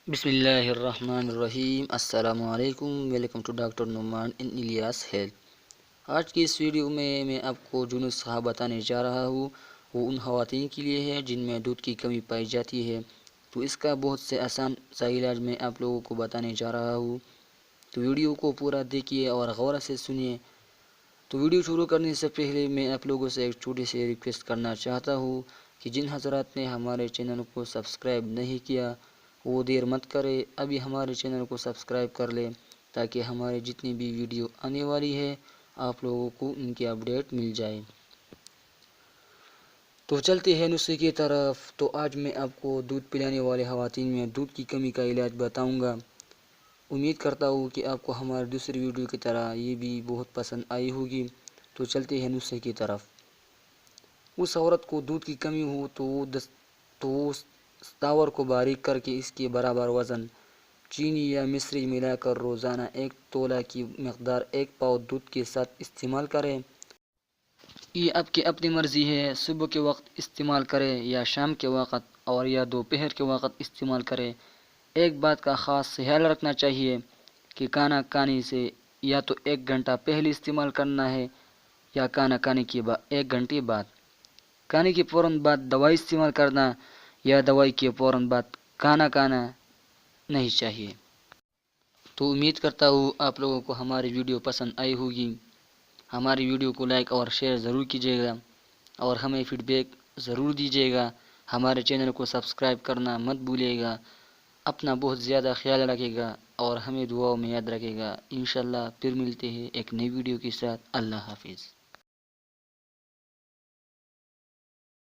بسم اللہ الرحمن الرحیم۔ السلام علیکم، welcome to doctor Noman in Ilyas health. آج کی اس ویڈیو میں آپ کو جو نسخہ بتانے جا رہا ہوں وہ ان خواتین کے لیے ہے جن میں دودھ کی کمی پائی جاتی ہے، تو اس کا بہت سے آسان سا علاج میں آپ لوگوں کو بتانے جا رہا ہوں، تو ویڈیو کو پورا دیکھیے اور غور سے سنیے۔ تو ویڈیو شروع کرنے سے پہلے میں آپ لوگوں سے ایک چھوٹی سی ریکویسٹ کرنا چاہتا ہوں کہ جن حضرات نے ہمارے چینل کو سبسکرائب نہیں کیا وہ دیر مت کرے، ابھی ہمارے چینل کو سبسکرائب کر لیں تاکہ ہماری جتنی بھی ویڈیو آنے والی ہے آپ لوگوں کو ان کی اپڈیٹ مل جائے۔ تو چلتے ہیں نسخے کی طرف۔ تو آج میں آپ کو دودھ پلانے والے خواتین میں دودھ کی کمی کا علاج بتاؤں گا۔ امید کرتا ہوں کہ آپ کو ہماری دوسری ویڈیو کی طرح یہ بھی بہت پسند آئی ہوگی۔ تو چلتے ہیں نسخے کی طرف۔ اس عورت کو دودھ کی کمی ہو تو وہ ستاور کو باریک کر کے اس کے برابر وزن چینی یا مصری ملا کر روزانہ 1 تولہ کی مقدار 1 پاؤ دودھ کے ساتھ استعمال کریں۔ یہ آپ کی اپنی مرضی ہے، صبح کے وقت استعمال کریں یا شام کے وقت اور یا دوپہر کے وقت استعمال کریں۔ ایک بات کا خاص خیال رکھنا چاہیے کہ کھانا کھانے سے یا تو 1 گھنٹہ پہلے استعمال کرنا ہے یا کھانا کھانے کے بعد 1 گھنٹے بعد۔ کھانے کے فوراً بعد دوائی استعمال کرنا یا دوائی کے فوراً بعد کھانا کھانا نہیں چاہیے۔ تو امید کرتا ہوں آپ لوگوں کو ہماری ویڈیو پسند آئی ہوگی۔ ہماری ویڈیو کو لائک اور شیئر ضرور کیجیے گا اور ہمیں فیڈ بیک ضرور دیجیے گا۔ ہمارے چینل کو سبسکرائب کرنا مت بھولیے گا۔ اپنا بہت زیادہ خیال رکھے گا اور ہمیں دعاؤں میں یاد رکھے گا۔ انشاءاللہ پھر ملتے ہیں ایک نئی ویڈیو کے ساتھ۔ اللہ حافظ۔